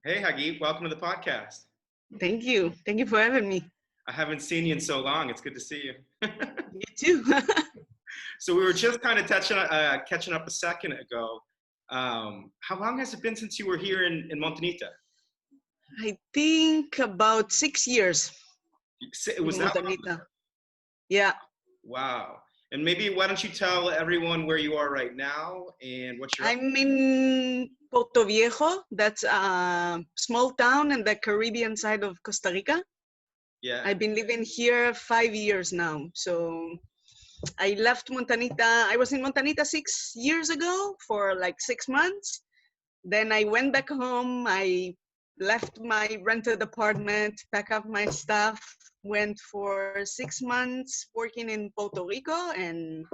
Hey, Hagit, welcome to the podcast. Thank you. Thank you for having me. I haven't seen you in so long. It's good to see you. You too. So we were just kind of catching up a second ago. How long has it been since you were here in Montanita? I think about 6 years It was in that long? Montanita. Yeah. Wow. And maybe why don't you tell everyone where you are right now and what you're up I'm in Puerto Viejo. That's a small town in the Caribbean side of Costa Rica. Yeah. I've been living here 5 years now. So I left Montanita. I was in Montanita 6 years ago for like 6 months. Then I went back home. I left my rented apartment, packed up my stuff, went for 6 months working in Puerto Rico, and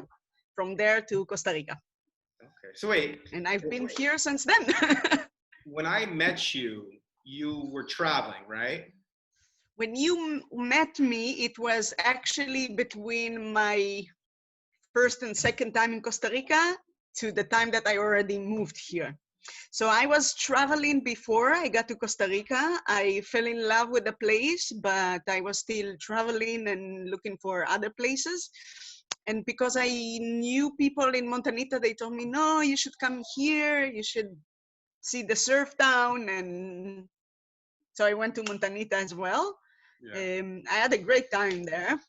from there to Costa Rica. Okay. So wait, And I've been here since then. when I met you, you were traveling, right? When you met me, it was actually between my first and second time in Costa Rica to the time that I already moved here. So I was traveling before I got to Costa Rica. I fell in love with the place, but I was still traveling and looking for other places. And because I knew people in Montanita, they told me, no, you should come here. You should see the surf town. And so I went to Montanita as well. Yeah. I had a great time there,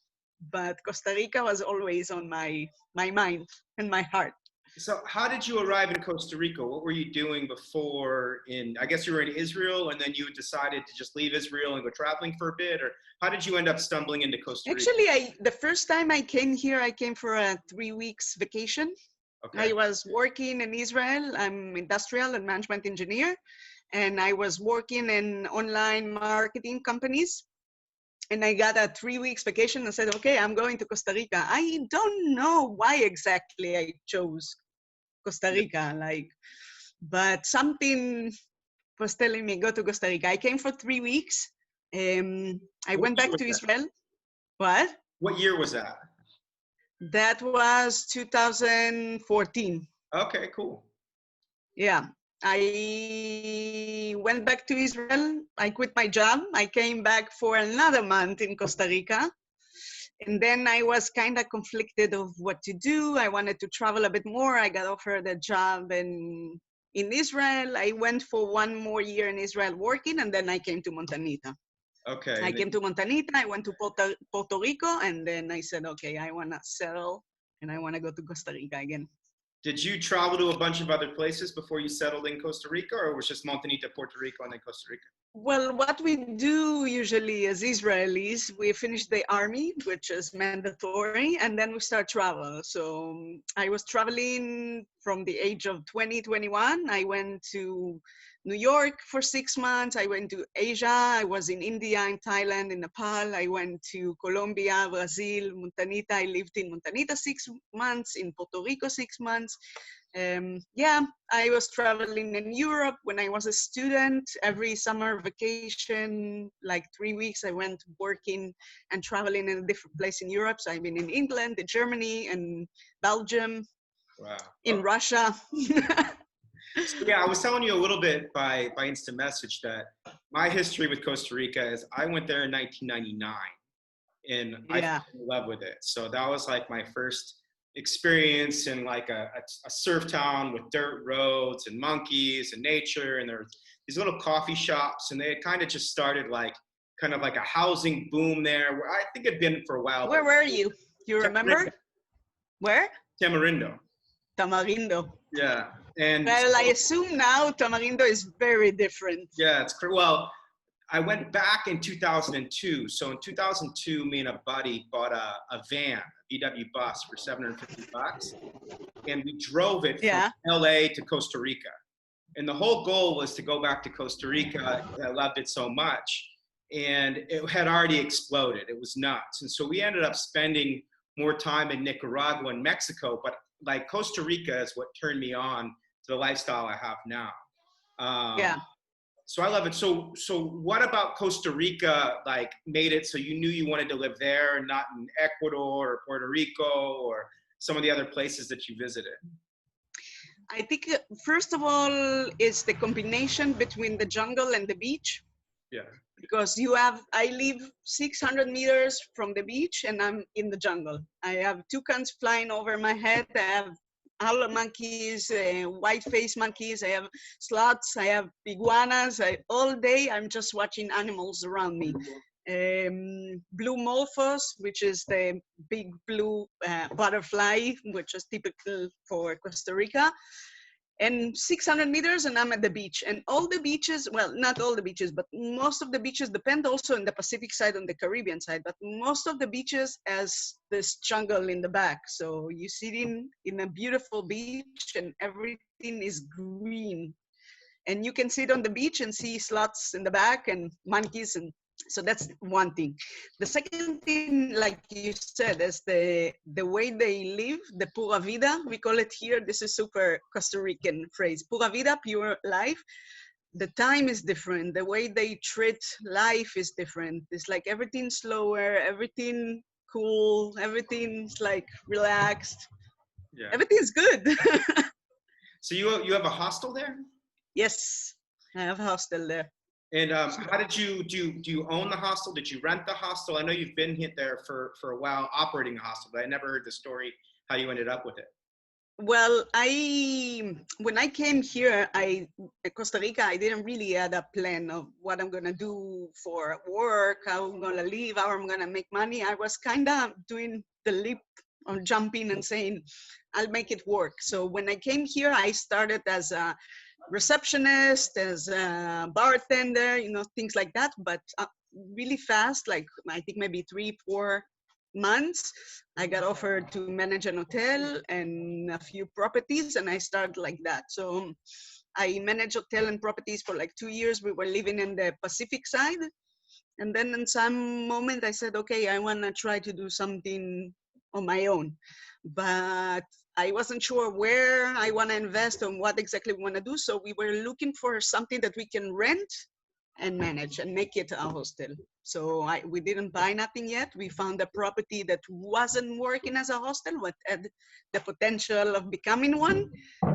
but Costa Rica was always on my mind and my heart. So how did you arrive in Costa Rica? What were you doing before I guess you were in Israel and then you decided to just leave Israel and go traveling for a bit, or how did you end up stumbling into Costa Rica? Actually, the first time I came here, I came for a 3 weeks vacation. Okay. I was working in Israel. I'm industrial and management engineer, and I was working in online marketing companies. And I got a 3 weeks vacation and said, okay, I'm going to Costa Rica. I don't know why exactly I chose Costa Rica, but something was telling me go to Costa Rica. I came for 3 weeks. I What went year back was to that? Israel. What? What year was that? That was 2014. Okay, cool. Yeah. I went back to Israel. I quit my job. I came back for another month in Costa Rica. And then I was kind of conflicted of what to do. I wanted to travel a bit more. I got offered a job in Israel. I went for 1 more year in Israel working, and then I came to Montanita. Okay. I came to Montanita, I went to Puerto Rico, and then I said, okay, I want to settle and I want to go to Costa Rica again. Did you travel to a bunch of other places before you settled in Costa Rica, or was just Montanita, Puerto Rico, and then Costa Rica? Well, what we do usually as Israelis, we finish the army, which is mandatory, and then we start travel. So I was traveling from the age of 20, 21. I went to New York for 6 months. I went to Asia. I was in India, in Thailand, in Nepal. I went to Colombia, Brazil, Montanita. I lived in Montanita 6 months, in Puerto Rico 6 months. Yeah, I was traveling in Europe when I was a student. Every summer vacation, like 3 weeks, I went working and traveling in a different place in Europe. So I've been in England, in Germany, and Belgium, Wow. in Russia. So yeah, I was telling you a little bit by instant message that my history with Costa Rica is I went there in 1999 and I fell Yeah. in love with it. So that was like my first experience in like a surf town with dirt roads and monkeys and nature. And there were these little coffee shops, and they had kind of just started like kind of like a housing boom there. Where I think it'd been for a while. Where were you? You remember? Where? Tamarindo. Tamarindo. Yeah. And Well, I so, assume now Tamarindo is very different. yeah, well, I went back in 2002. So in 2002, me and a buddy bought a van, a VW bus for $750, and we drove it from Yeah. LA to Costa Rica. And the whole goal was to go back to Costa Rica. I loved it so much, and it had already exploded. It was nuts. And so we ended up spending more time in Nicaragua and Mexico, but like Costa Rica is what turned me on to the lifestyle I have now. Yeah. So I love it. So what about Costa Rica like made it so you knew you wanted to live there and not in Ecuador or Puerto Rico or some of the other places that you visited? I think first of all, it's the combination between the jungle and the beach. Yeah. Because I live 600 meters from the beach and I'm in the jungle. I have toucans flying over my head. I have owl monkeys, white-faced monkeys. I have sloths. I have iguanas. All day I'm just watching animals around me. Blue morphos, which is the big blue butterfly, which is typical for Costa Rica. And 600 meters and I'm at the beach. And all the beaches, well, not all the beaches, but most of the beaches depend also on the Pacific side, on the Caribbean side, but most of the beaches has this jungle in the back. So you sit in a beautiful beach and everything is green. And you can sit on the beach and see sloths in the back and monkeys. And so that's one thing. The second thing, like you said, is the way they live, the pura vida, we call it here. This is super Costa Rican phrase, pura vida, pure life. The time is different. The way they treat life is different. It's like everything slower, everything cool, everything's like relaxed. Yeah. Everything's good. So you have a hostel there? Yes, I have a hostel there. And how did you do you own the hostel? Did you rent the hostel? I know you've been there for a while operating a hostel, but I never heard the story how you ended up with it. Well, when I came here, Costa Rica, I didn't really have a plan of what I'm gonna do for work, how I'm gonna live, how I'm gonna make money. I was kind of doing the leap of jumping and saying, I'll make it work. So when I came here, I started as a receptionist, as a bartender, things like that. But really fast, like I think maybe 3-4 months, I got offered to manage an hotel and a few properties, and I started like that. So I managed hotel and properties for like 2 years. We were living in the Pacific side. And then in some moment I said, okay, I want to try to do something on my own. But I wasn't sure where I want to invest and what exactly we want to do. So we were looking for something that we can rent and manage and make it a hostel. So we didn't buy nothing yet. We found a property that wasn't working as a hostel, but had the potential of becoming one.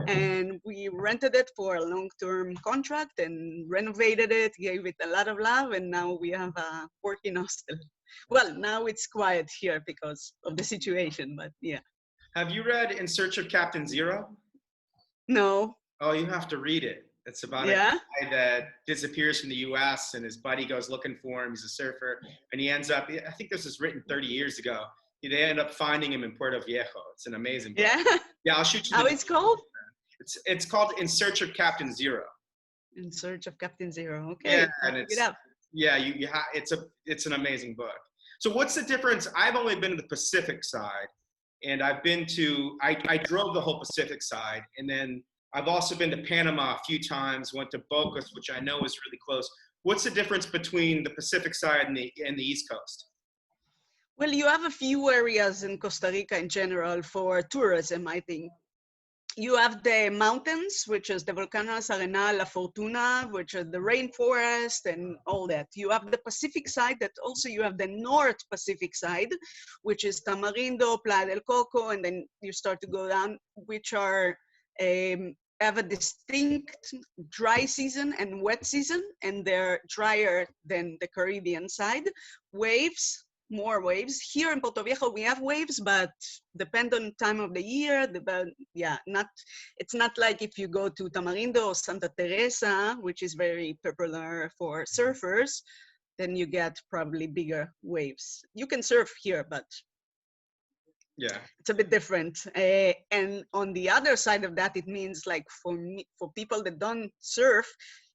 And we rented it for a long-term contract and renovated it, gave it a lot of love, and now we have a working hostel. Well, now it's quiet here because of the situation, but yeah. Have you read In Search of Captain Zero? No. Oh, you have to read it. It's about a Yeah. guy that disappears from the U.S. and his buddy goes looking for him. He's a surfer, and he ends up. I think this was written 30 years ago. They end up finding him in Puerto Viejo. It's an amazing book. Yeah. Yeah, I'll shoot you. How it's called? It's called In Search of Captain Zero. In Search of Captain Zero. Okay. Yeah, and Look it up. yeah, it's an amazing book. So what's the difference? I've only been to the Pacific side, and I drove the whole Pacific side, and then I've also been to Panama a few times, went to Bocas, which I know is really close. What's the difference between the Pacific side and the East Coast? Well, you have a few areas in Costa Rica in general for tourism, I think. You have the mountains, which is the Volcanoes Arenal, La Fortuna, which is the rainforest and all that. You have the Pacific side, that also you have the North Pacific side, which is Tamarindo, Playa del Coco, and then you start to go down, which are have a distinct dry season and wet season, and they're drier than the Caribbean side. Waves, more waves. Here in Puerto Viejo, we have waves, but depend on time of the year. It's not like if you go to Tamarindo or Santa Teresa, which is very popular for surfers, then you get probably bigger waves. You can surf here, but yeah, it's a bit different. And on the other side of that, it means like for people that don't surf,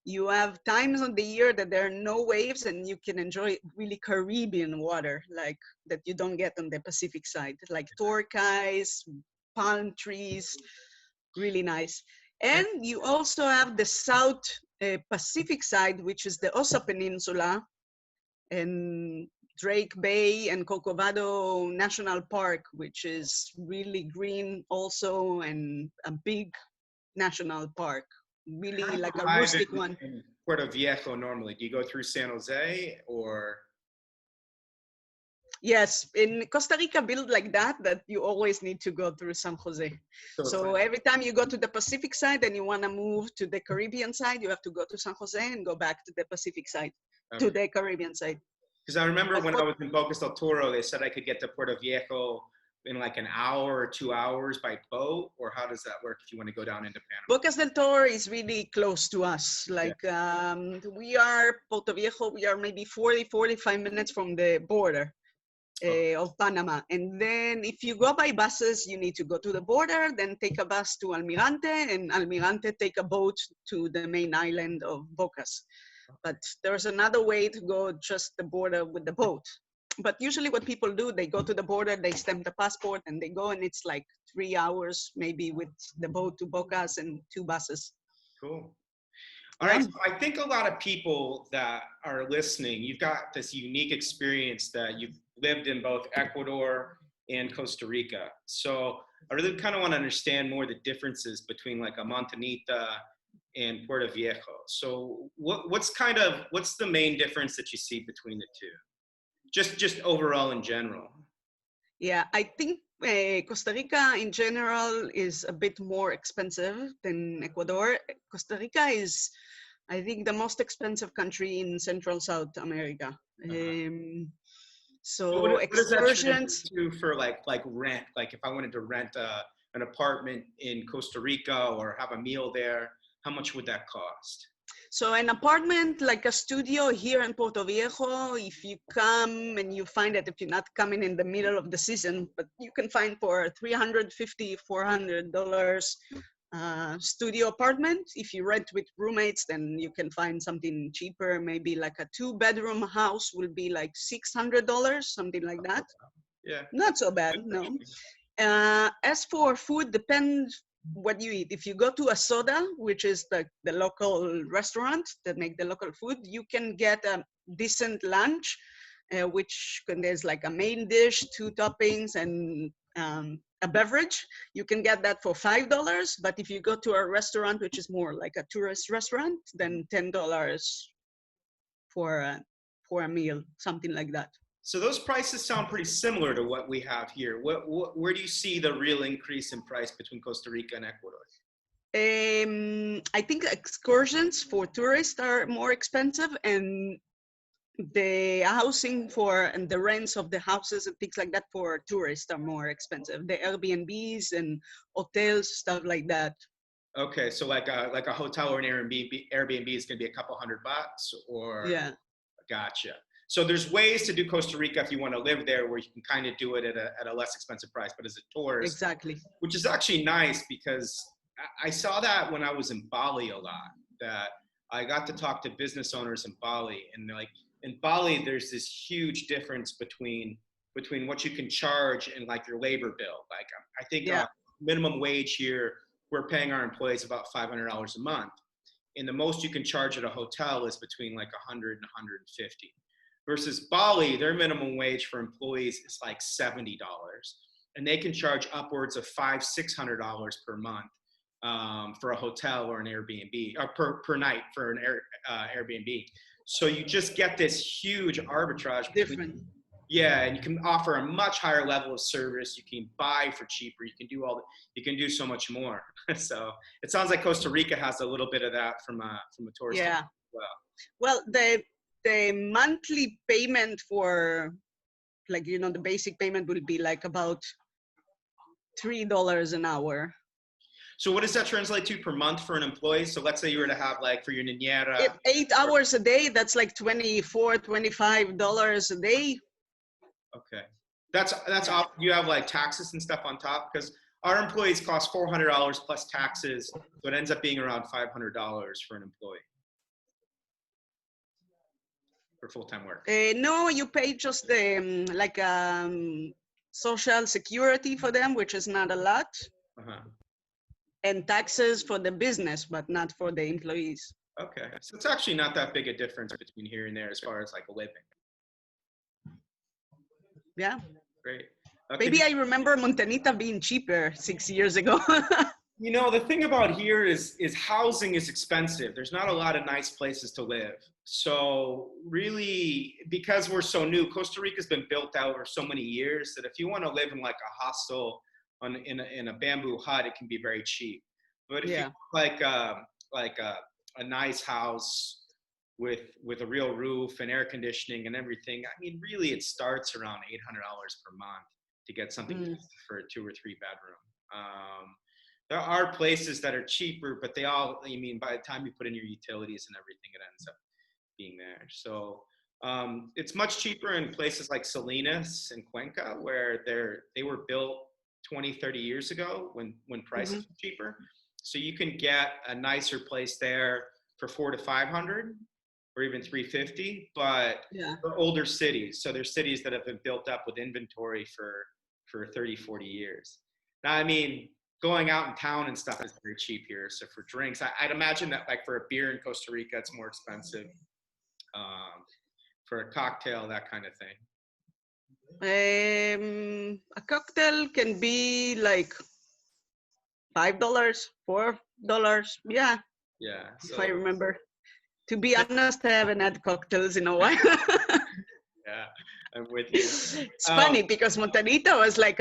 you have times of the year that there are no waves and you can enjoy really Caribbean water, like that you don't get on the Pacific side, like turquoise, palm trees, really nice. And you also have the South Pacific side, which is the Osa Peninsula and Drake Bay and Corcovado National Park, which is really green also and a big national park. Really like a rustic one. In Puerto Viejo normally, do you go through San Jose or? Yes, in Costa Rica, built like that, that you always need to go through San Jose. So it's So like, every time you go to the Pacific side and you want to move to the Caribbean side, you have to go to San Jose and go back to the Pacific side, to okay. the Caribbean side. Because I remember But when for I was in Bocas del Toro, they said I could get to Puerto Viejo in like an hour or 2 hours by boat, or how does that work if you want to go down into Panama? Bocas del Toro is really close to us. Yeah. Like we are Puerto Viejo, we are maybe 40, 45 minutes from the border Okay. of Panama. And then if you go by buses, you need to go to the border, then take a bus to Almirante, and Almirante take a boat to the main island of Bocas. But there's another way to go just the border with the boat. But usually what people do, they go to the border, they stamp the passport and they go, and it's like 3 hours maybe with the boat to Bocas and 2 buses. Cool. All right, Yeah. so I think a lot of people that are listening, you've got this unique experience that you've lived in both Ecuador and Costa Rica. So I really kind of want to understand more the differences between like a Montanita and Puerto Viejo. So what's the main difference that you see between the two? Just overall in general. Yeah, I think Costa Rica in general is a bit more expensive than Ecuador. Costa Rica is, I think, the most expensive country in Central South America. Uh-huh. So So what does that translate excursions. to for like rent? Like if I wanted to rent an apartment in Costa Rica or have a meal there, how much would that cost? So an apartment like a studio here in Puerto Viejo, if you come and you find it, if you're not coming in the middle of the season, but you can find for $350, $400 studio apartment. If you rent with roommates, then you can find something cheaper. Maybe like a 2-bedroom house will be like $600, something like that. Yeah, Not that's so bad, good no. actually. As for food, depends what you eat. If you go to a soda, which is the local restaurant that make the local food, you can get a decent lunch, which there's like a main dish, 2 toppings, and a beverage. You can get that for $5. But if you go to a restaurant, which is more like a tourist restaurant, then $10 for a meal, something like that. So those prices sound pretty similar to what we have here. Where do you see the real increase in price between Costa Rica and Ecuador? I think excursions for tourists are more expensive, and the housing for and the rents of the houses and things like that for tourists are more expensive. The Airbnbs and hotels, stuff like that. Okay, so like a hotel or an Airbnb is going to be a couple $100, or Yeah, gotcha. So there's ways to do Costa Rica if you want to live there, where you can kind of do it at a less expensive price. But as a tourist, exactly. which is actually nice because I saw that when I was in Bali a lot. That I got to talk to business owners in Bali, and they're like, in Bali, there's this huge difference between what you can charge and like your labor bill. Like I think Yeah, minimum wage here, we're paying our employees about $500 a month, and the most you can charge at a hotel is between like 100 and 150. Versus Bali, their minimum wage for employees is like $70, and they can charge upwards of $500-600 per month for a hotel or an Airbnb, or per night for an Airbnb. So you just get this huge arbitrage between, different. yeah, and you can offer a much higher level of service. You can buy for cheaper. You can do you can do so much more. So it sounds like Costa Rica has a little bit of that from a tourist Yeah. as well. Well, the monthly payment for, like, the basic payment will be like about $3 an hour. So what does that translate to per month for an employee? So let's say you were to have like for your niñera. 8 hours a day, that's like $25 a day. Okay, that's Yeah. off. You have like taxes and stuff on top, because our employees cost $400 plus taxes, so it ends up being around $500 for an employee for full-time work. No, you pay just the like social security for them, which is not a lot, Uh-huh. and taxes for the business, but not for the employees. Okay, so it's actually not that big a difference between here and there as far as like a living. Yeah. Great. Maybe I remember Montanita being cheaper 6 years ago. You know, the thing about here is housing is expensive. There's not a lot of nice places to live. So really, because we're so new, Costa Rica's been built out over so many years that if you want to live in like a hostel in a bamboo hut, it can be very cheap. But if you Yeah. like a nice house with a real roof and air conditioning and everything, I mean, really, it starts around $800 per month to get something Mm. decent for a 2 or 3 bedroom. There are places that are cheaper, but they all, I mean, by the time you put in your utilities and everything, it ends up being there. So it's much cheaper in places like Salinas and Cuenca, where they were built 20, 30 years ago when prices Hmm. were cheaper. So you can get a nicer place there for 400 to 500 or even 350, but Yeah. for older cities. So there's cities that have been built up with inventory for 30, 40 years. Now, I mean, going out in town and stuff is very cheap here. So for drinks, I'd imagine that like for a beer in Costa Rica, it's more expensive. For a cocktail, that kind of thing. A cocktail can be like $5, $4. Yeah, Yeah. if I So remember. To be honest, I haven't had cocktails in a while. yeah, I'm with you. It's funny because Montanita was like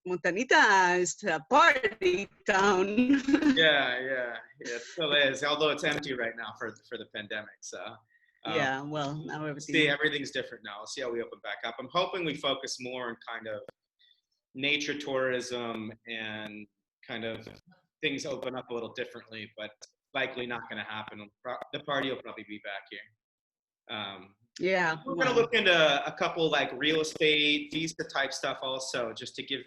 Montanita is a party town. Yeah, it still is. Although it's empty right now for the pandemic. So um, Yeah, well, now see, everything. everything's different now. We'll see how we open back up. I'm hoping we focus more on kind of nature tourism and kind of things open up a little differently, but likely not going to happen. The party will probably be back here. Yeah, We're going to well, look into a couple like real estate, visa type stuff also, just to give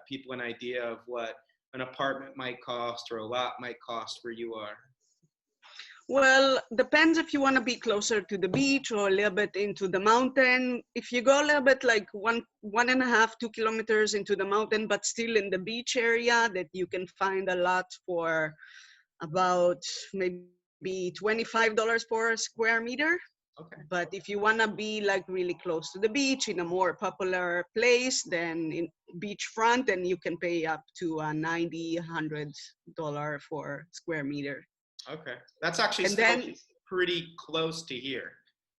people an idea of what an apartment might cost or a lot might cost where you are. well, depends if you want to be closer to the beach or a little bit into the mountain. If you go a little bit like 1.5, 2 kilometers into the mountain, but still in the beach area, that you can find a lot for about maybe $25 per square meter. Okay. But if you want to be like really close to the beach in a more popular place, then in beachfront, then you can pay up to 90, $100 for square meter. Okay. That's actually And still then, pretty close to here.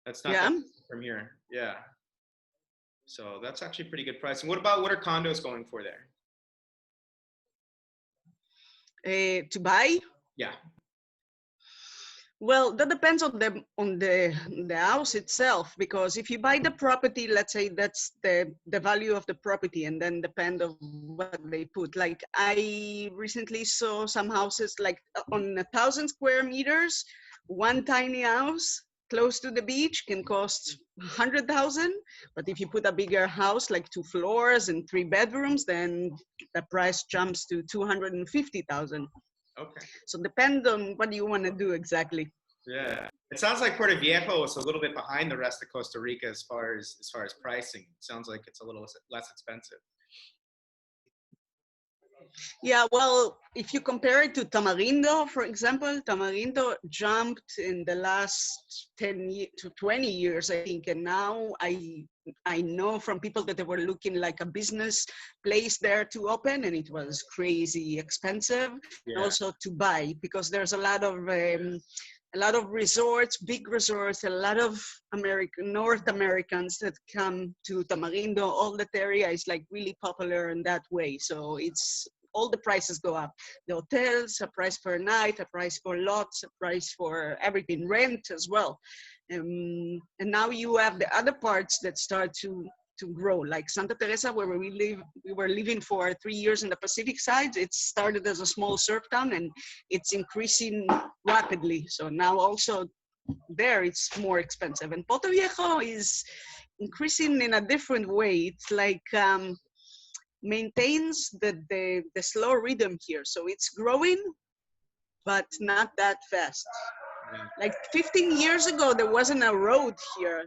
That's not yeah, that from here. Yeah. So that's actually pretty good price. And what are condos going for there? to buy. Yeah. Well, that depends on the house itself, because if you buy the property, let's say that's the value of the property, and then depend of what they put. Like I recently saw some houses like on 1,000 square meters, one tiny house close to the beach can cost 100,000. But if you put a bigger house, like 2 floors and 3 bedrooms, then the price jumps to 250,000. Okay. So depend on what you want to do exactly. Yeah. It sounds like Puerto Viejo is a little bit behind the rest of Costa Rica as far as pricing. It sounds like it's a little less expensive. Yeah, well, if you compare it to Tamarindo, for example, Tamarindo jumped in the last to 20 years, I think. And now I know from people that they were looking like a business place there to open, and it was crazy expensive. And Yeah. also to buy, because there's a lot of resorts, big resorts, a lot of North Americans that come to Tamarindo. All that area is like really popular in that way. So it's all the prices go up. The hotels, a price per night, a price for lots, a price for everything, rent as well. And now you have the other parts that start to grow, like Santa Teresa, where we were living for 3 years in the Pacific side. It started as a small surf town, and it's increasing rapidly. So now also there it's more expensive. And Puerto Viejo is increasing in a different way. It's like maintains the slow rhythm here. So it's growing, but not that fast. Yeah. Like 15 years ago, there wasn't a road here.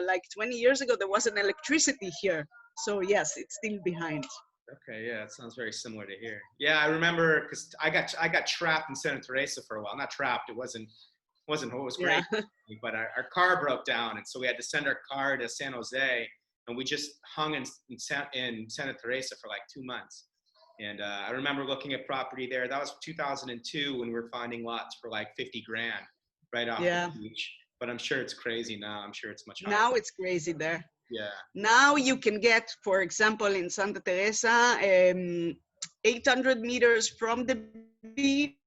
Like 20 years ago, there wasn't electricity here. So yes, it's still behind. Okay, yeah, it sounds very similar to here. Yeah, I remember because I got trapped in Santa Teresa for a while. Not trapped. It was Yeah. great, but our car broke down, and so we had to send our car to San Jose, and we just hung in Santa Teresa for like 2 months, And I remember looking at property there. That was 2002 when we were finding lots for like 50 grand right off the Yeah. beach. But I'm sure it's crazy now. I'm sure it's much higher. Now it's crazy there. Yeah. Now you can get, for example, in Santa Teresa, 800 meters from the beach.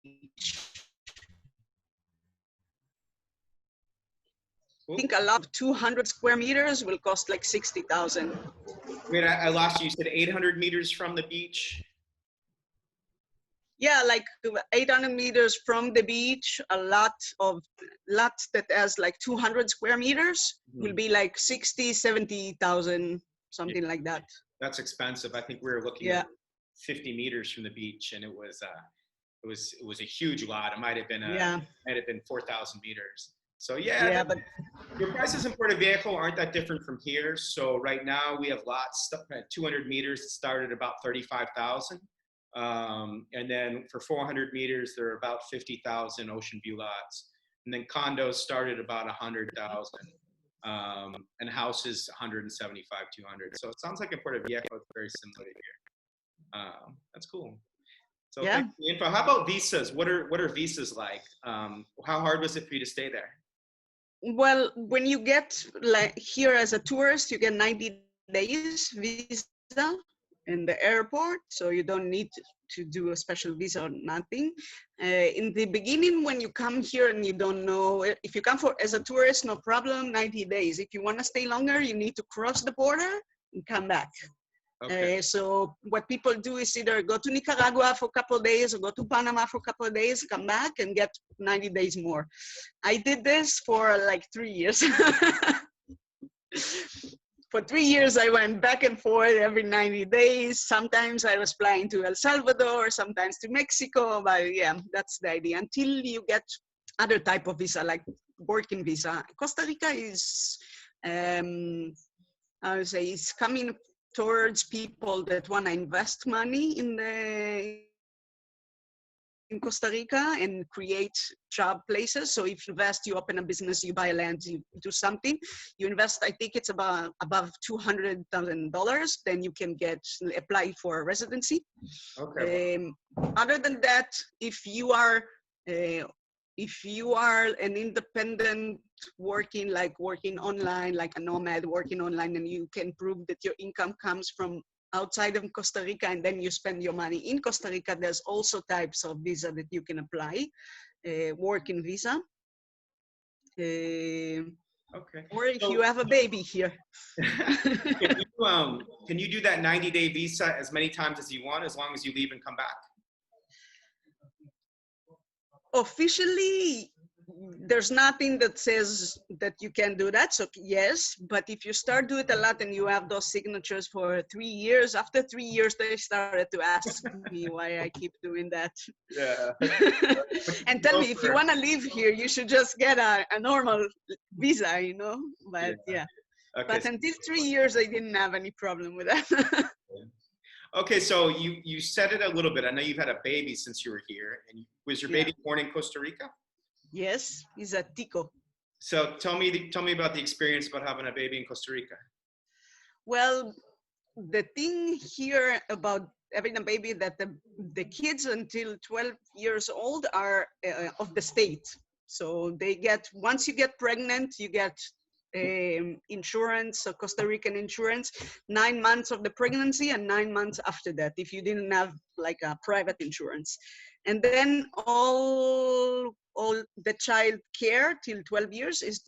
I think a lot of 200 square meters will cost like 60,000. Wait, I lost you. You said 800 meters from the beach? Yeah, like 800 meters from the beach, a lot of lots that has like 200 square meters will be like 60, 70,000, something like that. That's expensive. I think we were looking at 50 meters from the beach, and it was a huge lot. It might have been might have been 4,000 meters. So yeah, but your prices in Puerto Viejo aren't that different from here. So right now we have lots at 200 meters that start at about 35,000. And then for 400 meters, there are about 50,000 ocean view lots. And then condos start at about 100,000. And houses 175, 200. So it sounds like in Puerto Viejo, it's very similar to here. That's cool. So thanks for the info. How about visas? What are visas like? How hard was it for you to stay there? Well, when you get like here as a tourist, you get 90 days visa in the airport, so you don't need to do a special visa or nothing. In the beginning, when you come here and you don't know, if you come as a tourist, no problem, 90 days. If you want to stay longer, you need to cross the border and come back. Okay. So what people do is either go to Nicaragua for a couple of days or go to Panama for a couple of days, come back and get 90 days more. I did this for like 3 years. For 3 years, I went back and forth every 90 days. Sometimes I was flying to El Salvador, sometimes to Mexico, but yeah, that's the idea. Until you get other type of visa, like working visa. Costa Rica is, I would say, is coming towards people that want to invest money in Costa Rica and create job places. So if you invest, you open a business, you buy a land, you do something, you invest, I think it's about above $200,000, then you can apply for a residency. Okay. Other than that, if you are an independent working online, like a nomad working online, and you can prove that your income comes from outside of Costa Rica and then you spend your money in Costa Rica, there's also types of visa that you can apply, working visa. Okay. Or if you have a baby here. Can you do that 90-day visa as many times as you want, as long as you leave and come back? Officially, there's nothing that says that you can do that. So yes, but if you start doing it a lot and you have those signatures for 3 years, after 3 years, they started to ask me why I keep doing that. Yeah. And tell me, if you want to live here, you should just get a normal visa, but yeah. Okay, but until 3 years, I didn't have any problem with that. Okay, so you said it a little bit. I know you've had a baby since you were here. And was your baby born in Costa Rica? Yes, he's a tico. So tell me about the experience about having a baby in Costa Rica. Well, the thing here about having a baby that the kids until 12 years old are of the state. So they get, once you get pregnant, you get insurance, so Costa Rican insurance, 9 months of the pregnancy and 9 months after that, if you didn't have like a private insurance. And then all the child care till 12 years is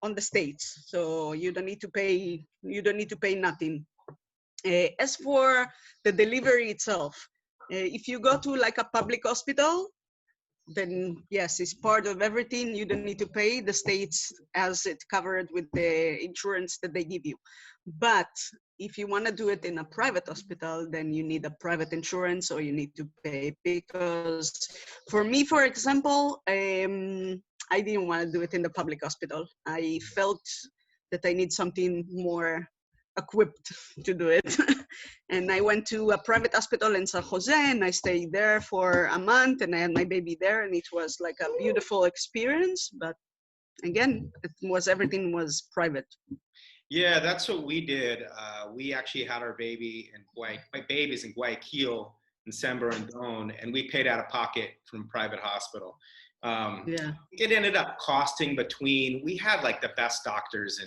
on the states. So you don't need to pay nothing. As for the delivery itself, if you go to like a public hospital, then yes, it's part of everything. You don't need to pay. The states has it covered with the insurance that they give you. But if you want to do it in a private hospital, then you need a private insurance or you need to pay. Because for me, for example, I didn't want to do it in the public hospital. I felt that I need something more equipped to do it. And I went to a private hospital in San Jose and I stayed there for a month and I had my baby there and it was like a beautiful experience. But again, everything was private. Yeah, that's what we did. We actually had our baby in my baby's in Guayaquil, in San Borondon, and we paid out of pocket from private hospital. Yeah. It ended up costing we had like the best doctors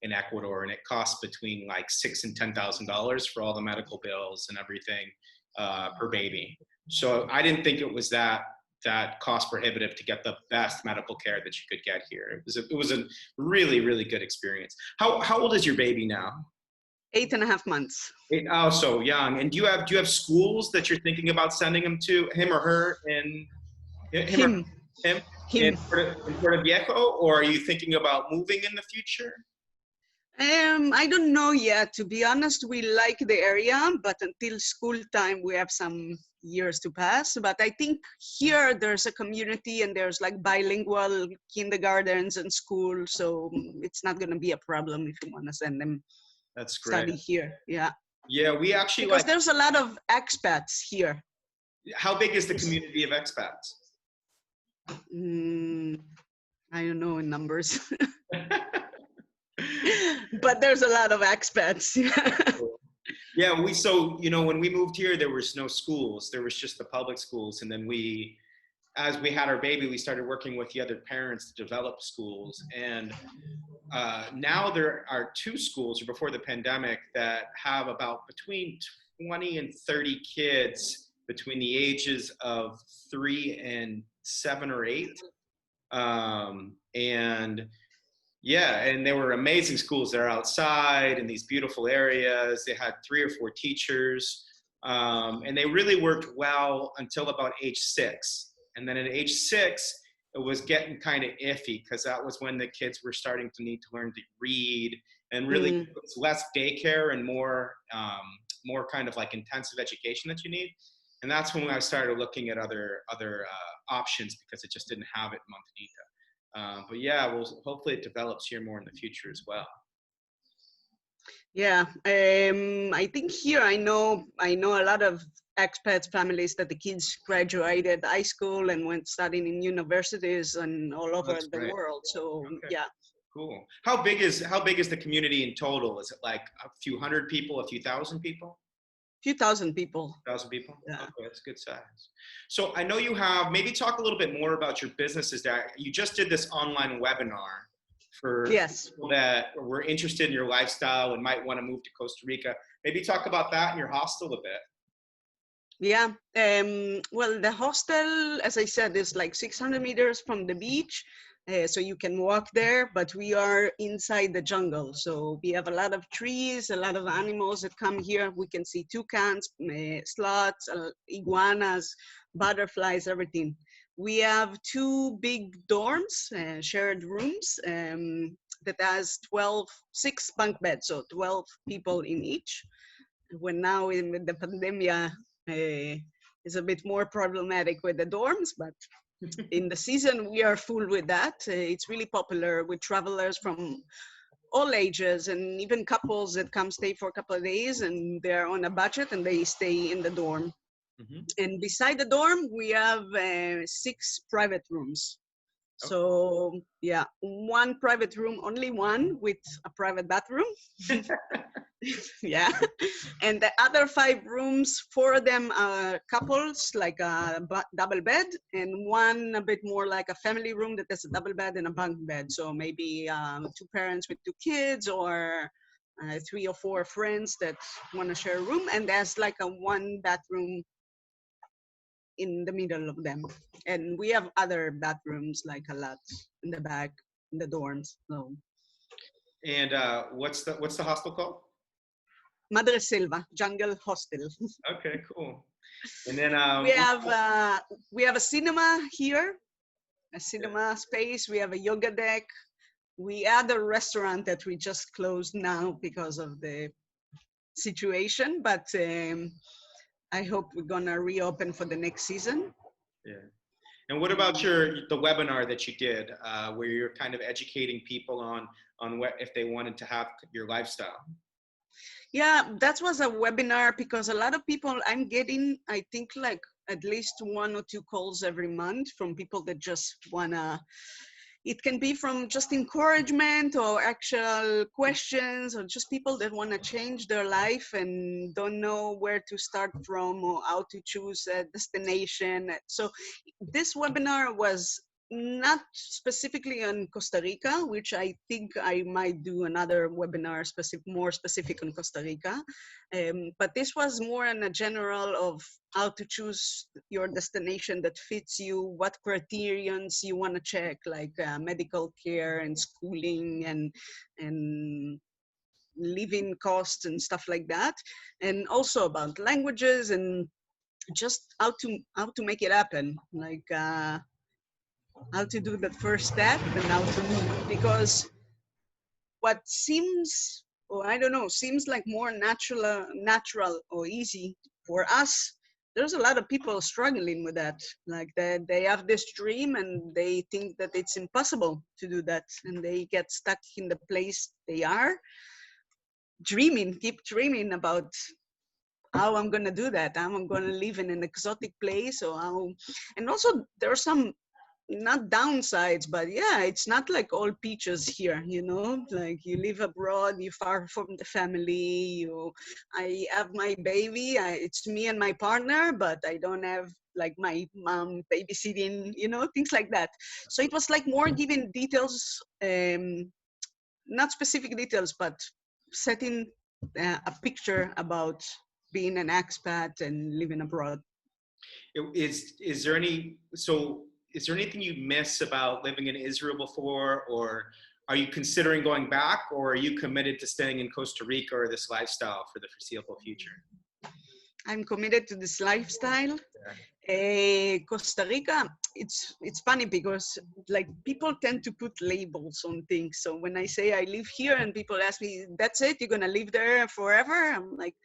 in Ecuador, and it cost between like $6,000 and $10,000 for all the medical bills and everything per baby. So I didn't think it was that cost prohibitive to get the best medical care that you could get here. It was a really, really good experience. How old is your baby now? 8.5 months. Oh, so young. And do you have schools that you're thinking about sending him to, him or her, in him in Puerto Viejo, or are you thinking about moving in the future? I don't know yet. To be honest, we like the area, but until school time, we have some years to pass. But I think here there's a community and there's like bilingual kindergartens and schools, so it's not going to be a problem if you want to send them. That's great. Study here, yeah. Yeah, we actually because there's a lot of expats here. How big is the community of expats? I don't know in numbers. But there's a lot of expats. Yeah, when we moved here, there was no schools. There was just the public schools. And then as we had our baby, we started working with the other parents to develop schools. And now there are 2 schools before the pandemic that have about between 20 and 30 kids between the ages of 3 and 7 or 8. And they were amazing schools. They're outside in these beautiful areas. They had 3 or 4 teachers, and they really worked well until about age 6. And then at age 6, it was getting kind of iffy because that was when the kids were starting to need to learn to read, and really it's less daycare and more kind of like intensive education that you need. And that's when I started looking at other options because it just didn't have it in Montanita. But yeah, hopefully it develops here more in the future as well. Yeah, I think here I know a lot of expats families that the kids graduated high school and went studying in universities and all over the world. So yeah. Cool. How big is the community in total? Is it like a few hundred people, a few thousand people? Few thousand people. 1,000 people? Yeah. Okay, that's good size. So I know you have, maybe talk a little bit more about your businesses that you just did this online webinar for people that were interested in your lifestyle and might want to move to Costa Rica. Maybe talk about that and your hostel a bit. Yeah, well, the hostel, as I said, is like 600 meters from the beach. So you can walk there, but we are inside the jungle. So we have a lot of trees, a lot of animals that come here. We can see toucans, sloths, iguanas, butterflies, everything. We have 2 big dorms, shared rooms, that has 6 bunk beds, so 12 people in each. When now in the pandemic, is a bit more problematic with the dorms, but in the season we are full with that. It's really popular with travelers from all ages and even couples that come stay for a couple of days and they're on a budget and they stay in the dorm. And beside the dorm we have 6 private rooms. So yeah, 1 private room, only 1 with a private bathroom. Yeah, and the other 5 rooms, 4 of them are couples, like a double bed, and 1 a bit more like a family room that has a double bed and a bunk bed. So maybe 2 parents with 2 kids, or 3 or 4 friends that want to share a room, and there's like a 1 bathroom in the middle of them. And we have other bathrooms, like a lot in the back in the dorms. So. And what's the hostel called? Madre Selva Jungle Hostel. Okay, cool. And then we have a cinema here, a cinema space. We have a yoga deck. We had a restaurant that we just closed now because of the situation, but I hope we're gonna reopen for the next season. Yeah. And what about the webinar that you did, where you're kind of educating people on what if they wanted to have your lifestyle? Yeah, that was a webinar because a lot of people, I'm getting, I think like at least 1 or 2 calls every month from people that just wanna it can be from just encouragement or actual questions, or just people that want to change their life and don't know where to start from or how to choose a destination. So this webinar was not specifically on Costa Rica, which I think I might do another webinar more specific on Costa Rica. But this was more on a general of how to choose your destination that fits you, what criterions you want to check, like medical care and schooling and living costs and stuff like that, and also about languages and just how to make it happen, like how to do that first step and how to move. Because what seems, or I don't know, seems like more natural or easy for us, there's a lot of people struggling with that. Like they have this dream and they think that it's impossible to do that, and they get stuck in the place they are, keep dreaming about how I'm gonna do that, how I'm gonna live in an exotic place, or how. And also there are some, not downsides, but yeah, it's not like all peaches here, you know, like you live abroad, you're far from the family, I have my baby, it's me and my partner, but I don't have like my mom babysitting, you know, things like that. So it was like more giving details, not specific details, but setting a picture about being an expat and living abroad. Is there any, so is there anything you miss about living in Israel before, or are you considering going back, or are you committed to staying in Costa Rica or this lifestyle for the foreseeable future? I'm committed to this lifestyle. Costa Rica, it's funny because like people tend to put labels on things. So when I say I live here and people ask me, that's it, you're gonna live there forever? I'm like,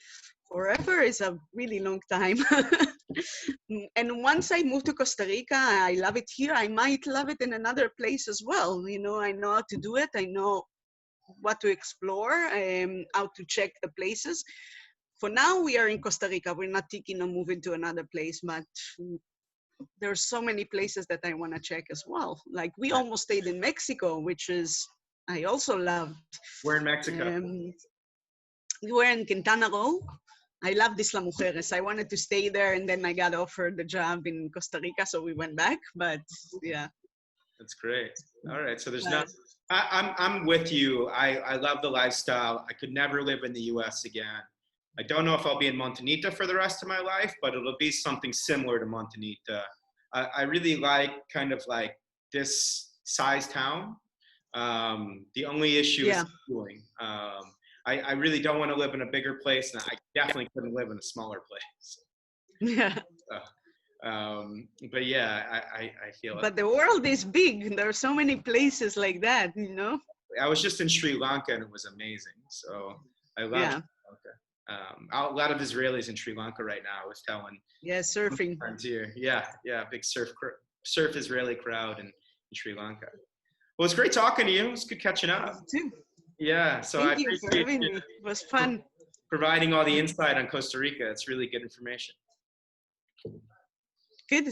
forever is a really long time. And once I move to Costa Rica, I love it here, I might love it in another place as well. You know, I know how to do it. I know what to explore, how to check the places. For now, we are in Costa Rica. We're not thinking of moving to another place, but there's so many places that I want to check as well. Like we almost stayed in Mexico, which is, I also loved. We're in Mexico. We were in Quintana Roo. I love Isla Mujeres. I wanted to stay there, and then I got offered the job in Costa Rica, so we went back. But yeah, that's great. All right, so there's no. I'm with you. I love the lifestyle. I could never live in the U.S. again. I don't know if I'll be in Montanita for the rest of my life, but it'll be something similar to Montanita. I really like kind of like this size town. The only issue is schooling. I really don't want to live in a bigger place, and I definitely couldn't live in a smaller place. Yeah. But yeah, I feel it. But the world is big. There are so many places like that, you know? I was just in Sri Lanka and it was amazing. So I love Sri Lanka. A lot of Israelis in Sri Lanka right now. I was telling. Yeah, surfing. Here. Yeah, big surf Israeli crowd in Sri Lanka. Well, it's great talking to you. It's good catching up. You too. Yeah, so Thank you for having me. It was fun. Providing all the insight on Costa Rica. It's really good information. Good.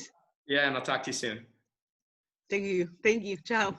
Yeah, and I'll talk to you soon. Thank you. Thank you. Ciao.